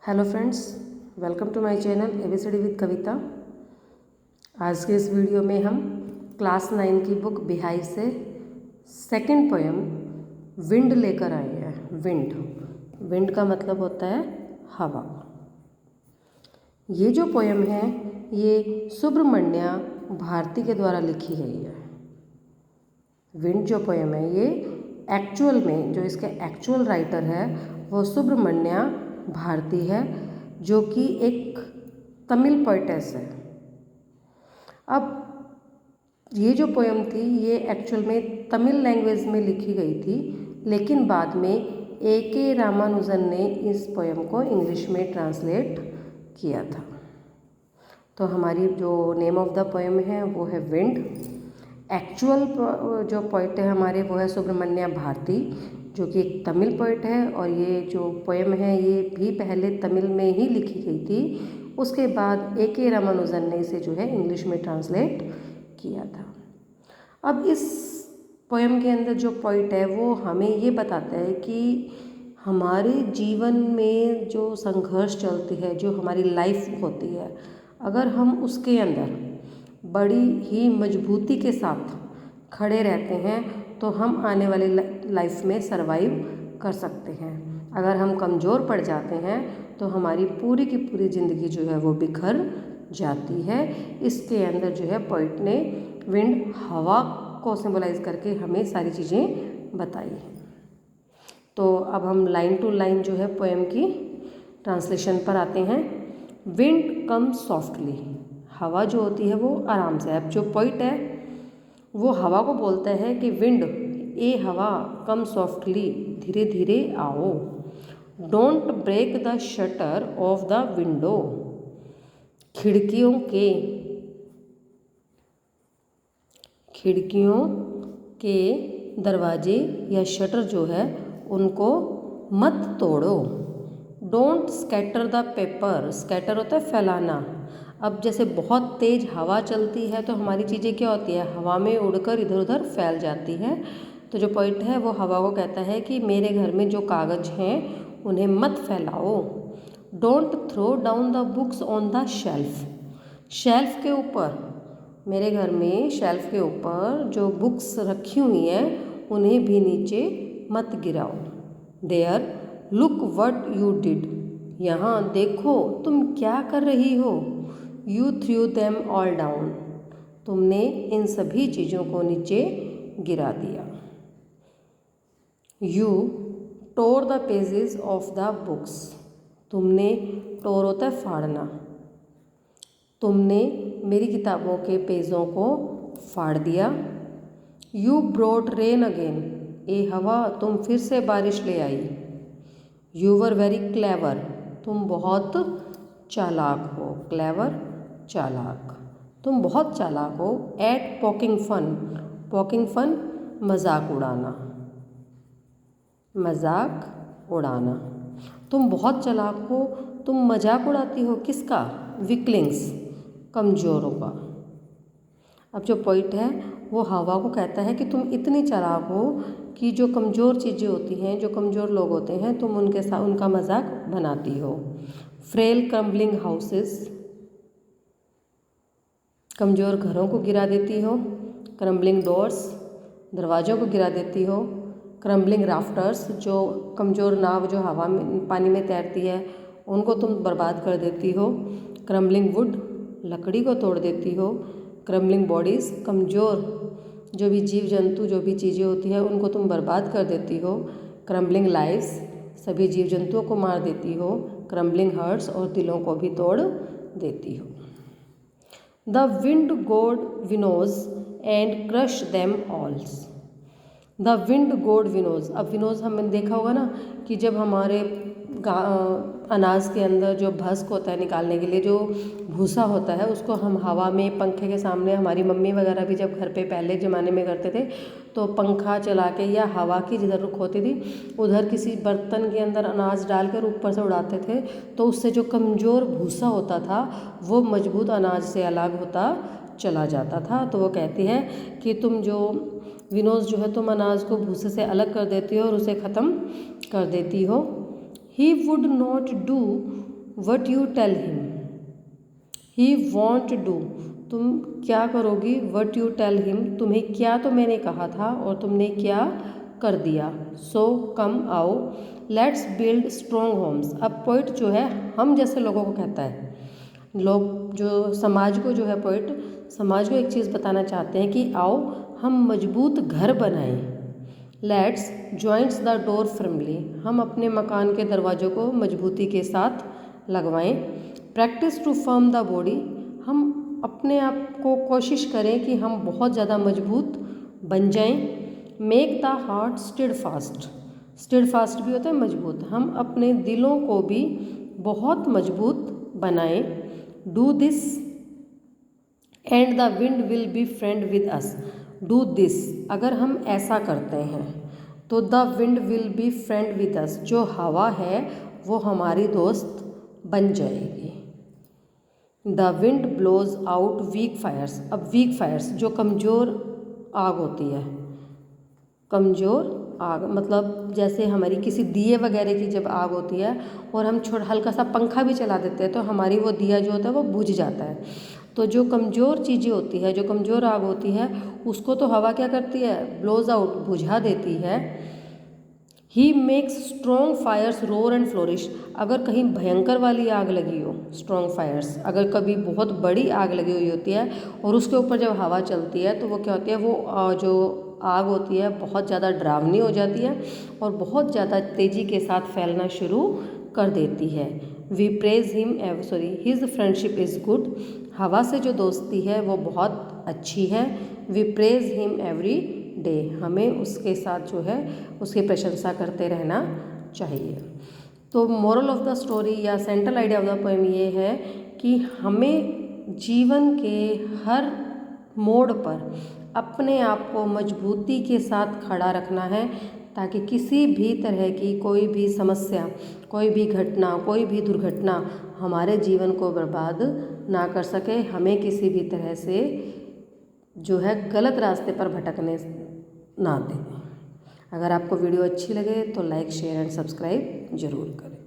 Hello friends, welcome to my channel ABCD with Kavita. आज के इस वीडियो में हम क्लास 9 की बुक बिहाइव से सेकंड पोएम विंड लेकर आए हैं। विंड का मतलब होता है हवा। ये जो पोएम है ये सुब्रमण्या भारती के द्वारा लिखी गई है। विंड जो पोएम है ये एक्चुअल में जो इसके एक्चुअल राइटर है वो सुब्रमण्या भारती है, जो कि एक तमिल पोइटेस है। अब ये जो पोएम थी ये एक्चुअल में तमिल लैंग्वेज में लिखी गई थी, लेकिन बाद में ए.के. रामानुजन ने इस पोएम को इंग्लिश में ट्रांसलेट किया था। तो हमारी जो नेम ऑफ द पोएम है वो है विंड। एक्चुअल जो पोइट है हमारे वो है सुब्रमण्या भारती, जो कि एक तमिल पोइट है। और ये जो पोएम है ये भी पहले तमिल में ही लिखी गई थी, उसके बाद ए.के. रामानुजन ने इसे जो है इंग्लिश में ट्रांसलेट किया था। अब इस पोएम के अंदर जो पोइट है वो हमें ये बताता है कि हमारे जीवन में जो संघर्ष चलती है, जो हमारी लाइफ होती है, अगर हम उसके अंदर बड़ी ही मजबूती के साथ खड़े रहते हैं तो हम आने वाली लाइफ में सरवाइव कर सकते हैं। अगर हम कमज़ोर पड़ जाते हैं तो हमारी पूरी की पूरी ज़िंदगी जो है वो बिखर जाती है। इसके अंदर जो है पोइट ने विंड, हवा को सिंबलाइज करके हमें सारी चीज़ें बताई हैं। तो अब हम लाइन टू लाइन जो है पोएम की ट्रांसलेशन पर आते हैं। विंड कम सॉफ्टली, हवा जो होती है वो आराम से। अब जो पोइट है वो हवा को बोलता है कि विंड, ए हवा, कम सॉफ्टली, धीरे धीरे आओ। Don't break the shutter of the window, खिड़कियों के दरवाजे या शटर जो है उनको मत तोड़ो। Don't scatter the paper, scatter होता है फैलाना। अब जैसे बहुत तेज़ हवा चलती है तो हमारी चीज़ें क्या होती है, हवा में उड़कर इधर उधर फैल जाती है। तो जो पोइट है वो हवा को कहता है कि मेरे घर में जो कागज़ हैं उन्हें मत फैलाओ। Don't throw down the books on the shelf, shelf के ऊपर, मेरे घर में शेल्फ के ऊपर जो बुक्स रखी हुई हैं उन्हें भी नीचे मत गिराओ। There look what you did, यहाँ देखो तुम क्या कर रही हो। You threw them all down, तुमने इन सभी चीज़ों को नीचे गिरा दिया। You tore the pages of the books, तुमने, टोर होता है फाड़ना, तुमने मेरी किताबों के पेजों को फाड़ दिया। यू ब्रॉट रेन अगेन, ए हवा तुम फिर से बारिश ले आई। यू वर वेरी क्लेवर, तुम बहुत चालाक हो। क्लेवर, चालाक, तुम बहुत चालाक हो। At poking fun, poking fun मजाक उड़ाना, मजाक उड़ाना, तुम बहुत चालाक हो, तुम मजाक उड़ाती हो किसका, वीकलिंग्स, कमज़ोरों का। अब जो पोइट है वो हवा को कहता है कि तुम इतनी चालाक हो कि जो कमज़ोर चीज़ें होती हैं, जो कमज़ोर लोग होते हैं, तुम उनके साथ उनका मजाक बनाती हो। फ्रेल क्रम्बलिंग हाउसेस, कमज़ोर घरों को गिरा देती हो। क्रम्बलिंग डोर्स, दरवाज़ों को गिरा देती हो। क्रम्बलिंग राफ्टर्स, जो कमज़ोर नाव जो हवा में पानी में तैरती है उनको तुम बर्बाद कर देती हो। क्रम्बलिंग वुड, लकड़ी को तोड़ देती हो। क्रम्बलिंग बॉडीज़, कमज़ोर जो भी जीव जंतु, जो भी चीज़ें होती हैं उनको तुम बर्बाद कर देती हो। क्रम्बलिंग लाइव्स, सभी जीव जंतुओं को मार देती हो। क्रम्बलिंग हार्ट्स, और दिलों को भी तोड़ देती हो। The wind god winnows and crush them all, the wind god winnows. अब विनोज हमने देखा होगा ना कि जब हमारे अनाज के अंदर जो भस्क होता है निकालने के लिए जो भूसा होता है उसको हम हवा में पंखे के सामने, हमारी मम्मी वगैरह भी जब घर पे पहले ज़माने में करते थे तो पंखा चला के या हवा की जिधर रुख होती थी उधर किसी बर्तन के अंदर अनाज डालकर ऊपर से उड़ाते थे, तो उससे जो कमज़ोर भूसा होता था वो मजबूत अनाज से अलग होता चला जाता था। तो वो कहती है कि तुम जो विनोज जो है तुम अनाज को भूसे से अलग कर देती हो और उसे ख़त्म कर देती हो। He would not do what you tell him, he won't do, तुम क्या करोगी, वट यू टेल हिम, तुम्हें क्या तो मैंने कहा था और तुमने क्या कर दिया। सो कम आओ, लेट्स बिल्ड स्ट्रॉन्ग होम्स। अब पोइट जो है हम जैसे लोगों को कहता है, लोग जो समाज को जो है पोइट समाज को एक चीज़ बताना चाहते हैं कि आओ हम मजबूत घर बनाएं। Let's joints the door firmly, हम अपने मकान के दरवाज़ों को मजबूती के साथ लगवाएं। Practice to firm the body, हम अपने आप को कोशिश करें कि हम बहुत ज़्यादा मजबूत बन जाएं। Make the heart steadfast, steadfast भी होता है मजबूत, हम अपने दिलों को भी बहुत मजबूत बनाएं। Do this and the wind will be friend with us, do this, अगर हम ऐसा करते हैं तो the wind will be friend with us, जो हवा है वो हमारी दोस्त बन जाएगी। The wind blows out weak fires, अब वीक फायर्स जो कमज़ोर आग होती है, कमज़ोर आग मतलब जैसे हमारी किसी दिए वगैरह की जब आग होती है और हम हल्का सा पंखा भी चला देते हैं तो हमारी वो दिया जो होता है वो बुझ जाता है। तो जो कमज़ोर चीज़ें होती है, जो कमज़ोर आग होती है, उसको तो हवा क्या करती है, ब्लोज आउट, बुझा देती है। He makes strong fires roar and flourish, अगर कहीं भयंकर वाली आग लगी हो, स्ट्रॉन्ग फायर्स, अगर कभी बहुत बड़ी आग लगी हुई होती है और उसके ऊपर जब हवा चलती है तो वो क्या होती है, वो जो आग होती है बहुत ज़्यादा डरावनी हो जाती है और बहुत ज़्यादा तेज़ी के साथ फैलना शुरू कर देती है। We praise him sorry his friendship is good, हवा से जो दोस्ती है वो बहुत अच्छी है। We praise him every day, हमें उसके साथ जो है उसकी प्रशंसा करते रहना चाहिए। तो मोरल ऑफ द स्टोरी या central idea of the poem ये है कि हमें जीवन के हर मोड़ पर अपने आप को मजबूती के साथ खड़ा रखना है ताकि किसी भी तरह की कोई भी समस्या, कोई भी घटना, कोई भी दुर्घटना हमारे जीवन को बर्बाद ना कर सके, हमें किसी भी तरह से जो है गलत रास्ते पर भटकने ना दें। अगर आपको वीडियो अच्छी लगे तो लाइक शेयर एंड सब्सक्राइब ज़रूर करें।